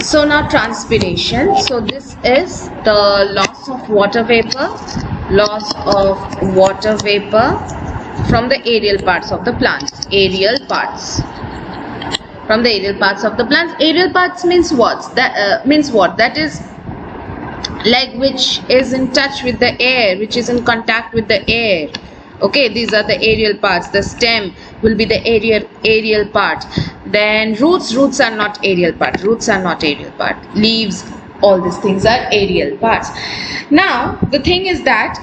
So now transpiration. So this is the loss of water vapor, from the aerial parts of the plants. Aerial parts from the aerial parts of the plants. Aerial parts means what? That is like which is in touch with the air, which is in contact with the air. Okay, these are the aerial parts. The stem will be the aerial part. Then roots are not aerial part. Leaves, all these things are aerial parts. Now the thing is that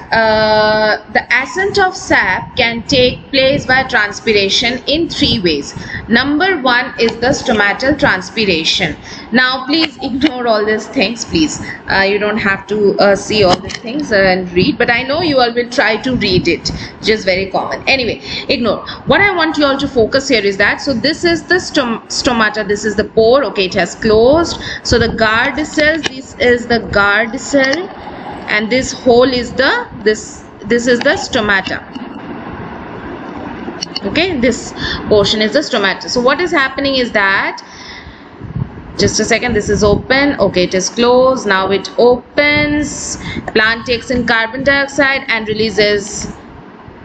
the ascent of sap can take place by transpiration in 3 ways. Number 1 is the stomatal transpiration. Now please ignore all these things, please. You don't have to see all these things and read, but I know you all will try to read it, just very common. Anyway, ignore. What I want you all to focus here is that, so this is the stomata, this is the pore. Okay, it has closed. So the guard cells, this is the guard cell, and this hole is this is the stomata. Okay, this portion is the stomata. So what is happening is that, just a second, this is open. Okay, it is closed. Now it opens. Plant takes in carbon dioxide and releases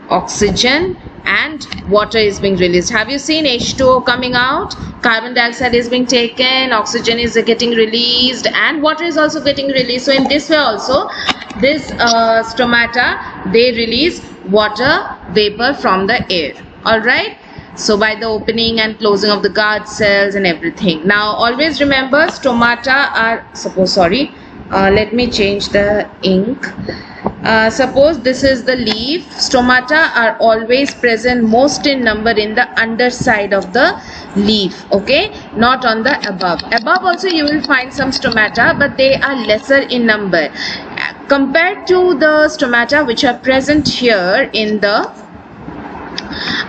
oxygen, and water is being released. Have you seen H2O coming out? Carbon dioxide is being taken, oxygen is getting released, and water is also getting released. So in this way also, this stomata, they release water vapor from the air. All right, so by the opening and closing of the guard cells and everything. Now always remember, stomata are, let me change the ink. Suppose this is the leaf. Stomata are always present most in number in the underside of the leaf, okay, not on the above. Above also you will find some stomata, but they are lesser in number compared to the stomata which are present here in the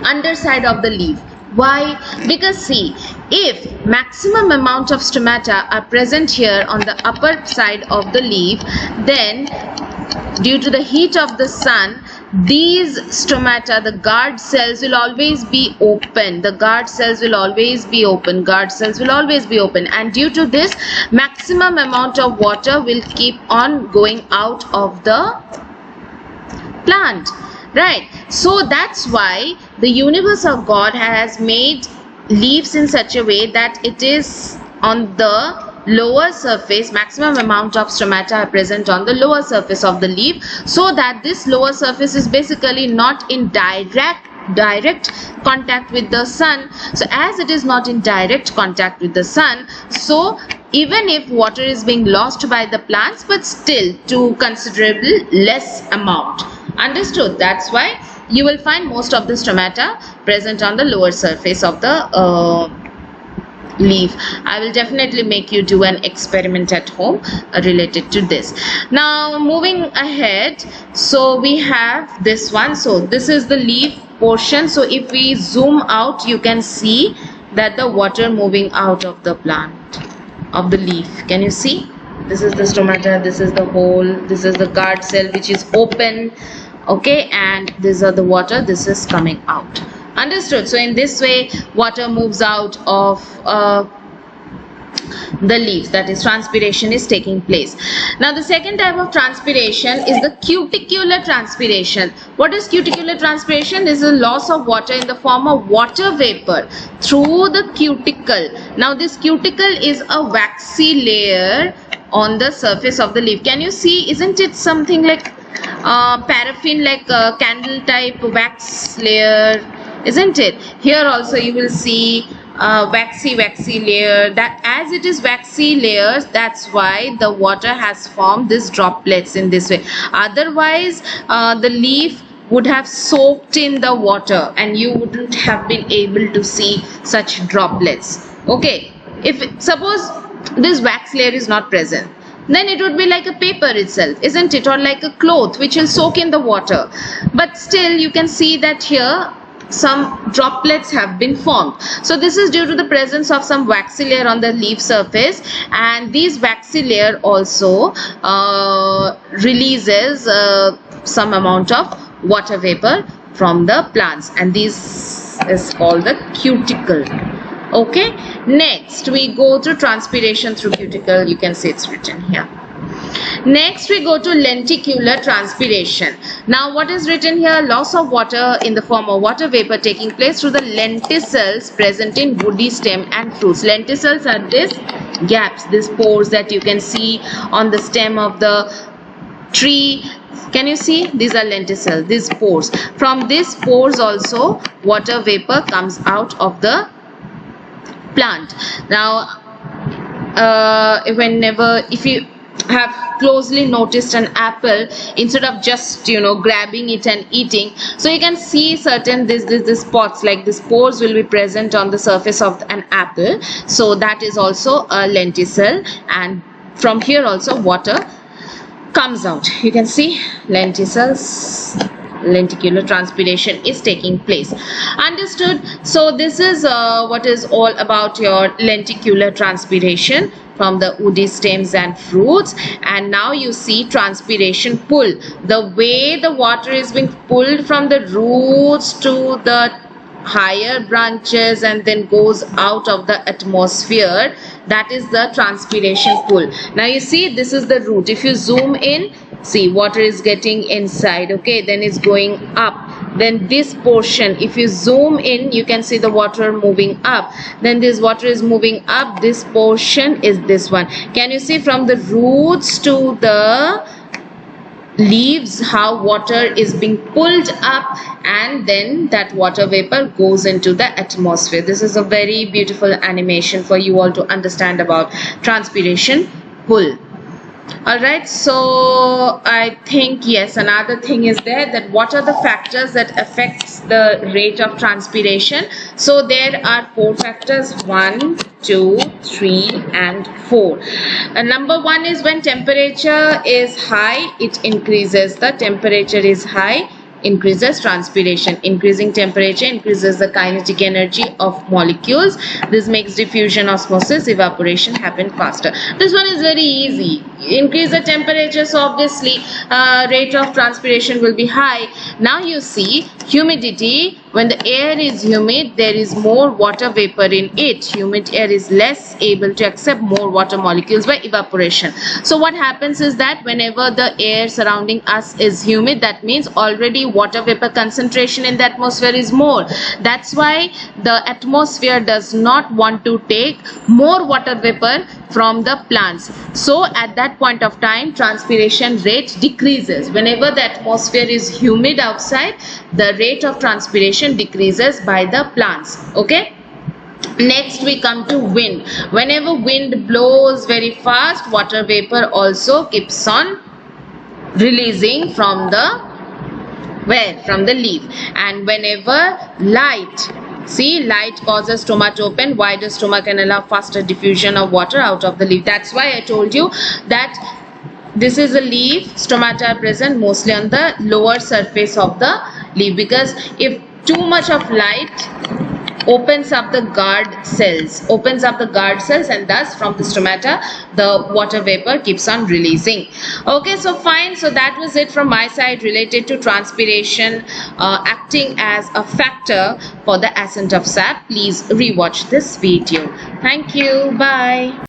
underside of the leaf. Why? Because see, if maximum amount of stomata are present here on the upper side of the leaf, then due to the heat of the sun, these stomata, the guard cells, will always be open. And due to this, maximum amount of water will keep on going out of the plant. Right, so that's why the universe of God has made leaves in such a way that it is on the lower surface. Maximum amount of stomata are present on the lower surface of the leaf, so that this lower surface is basically not in direct contact with the sun. So as it is not in direct contact with the sun, so even if water is being lost by the plants, but still to considerable less amount. Understood? That's why you will find most of the stomata present on the lower surface of the leaf. I will definitely make you do an experiment at home related to this. Now moving ahead, so we have this one. So this is the leaf portion. So if we zoom out, you can see that the water moving out of the plant, of the leaf. Can you see? This is the stomata, this is the hole, this is the guard cell which is open. Okay, and these are the water, this is coming out. Understood? So in this way, water moves out of the leaves, that is, transpiration is taking place. Now the second type of transpiration is the cuticular transpiration. What is cuticular transpiration? This is a loss of water in the form of water vapor through the cuticle. Now this cuticle is a waxy layer on the surface of the leaf. Can you see? Isn't it something like paraffin, like a candle type wax layer? Isn't it? Here also you will see waxy layer. That as it is waxy layers, that's why the water has formed these droplets in this way. Otherwise the leaf would have soaked in the water and you wouldn't have been able to see such droplets. Okay, if suppose this wax layer is not present, then it would be like a paper itself, isn't it, or like a cloth which will soak in the water. But still you can see that here some droplets have been formed. So this is due to the presence of some waxy layer on the leaf surface, and these waxy layer also releases some amount of water vapor from the plants, and this is called the cuticle. Okay, next we go to transpiration through cuticle. You can see it's written here. Next we go to lenticular transpiration. Now what is written here? Loss of water in the form of water vapor taking place through the lenticels present in woody stem and fruits. Lenticels are these gaps, these pores that you can see on the stem of the tree. Can you see? These are lenticels, these pores. From these pores also water vapor comes out of the plant. Now if you have closely noticed an apple, instead of just grabbing it and eating, so you can see certain these spots, like these pores will be present on the surface of an apple. So that is also a lenticel, and from here also water comes out. You can see lenticels, lenticular transpiration is taking place. Understood? So this is what is all about your lenticular transpiration from the woody stems and fruits. And now you see transpiration pull, the way the water is being pulled from the roots to the higher branches and then goes out of the atmosphere. That is the transpiration pull. Now you see, this is the root. If you zoom in, see, water is getting inside, okay, then it's going up. Then this portion, if you zoom in, you can see the water moving up. Then this water is moving up. This portion is this one. Can you see from the roots to the leaves how water is being pulled up, and then that water vapor goes into the atmosphere? This is a very beautiful animation for you all to understand about transpiration pull. Alright, so I think yes, another thing is there, that what are the factors that affects the rate of transpiration. So there are 4 factors, 1, 2, 3 and 4. Number 1 is when temperature is high, it increases. The temperature is high, increases transpiration. Increasing temperature increases the kinetic energy of molecules. This makes diffusion, osmosis, evaporation happen faster. This one is very easy. Increase the temperature, so obviously rate of transpiration will be high. Now you see humidity. When the air is humid, there is more water vapor in it. Humid air is less able to accept more water molecules by evaporation. So what happens is that whenever the air surrounding us is humid, that means already water vapor concentration in the atmosphere is more. That's why the atmosphere does not want to take more water vapor from the plants. So at that point of time, transpiration rate decreases. Whenever the atmosphere is humid outside, the rate of transpiration decreases by the plants. Okay. Next we come to wind. Whenever wind blows very fast, water vapor also keeps on releasing from the from the leaf. And whenever light, see, light causes stomach to open. Wider stomach can allow faster diffusion of water out of the leaf. That's why I told you that this is a leaf. Stomata are present mostly on the lower surface of the leaf, because if too much of light opens up the guard cells, and thus from the stomata the water vapor keeps on releasing. Okay, so fine. So that was it from my side related to transpiration acting as a factor for the ascent of sap. Please rewatch this video. Thank you. Bye.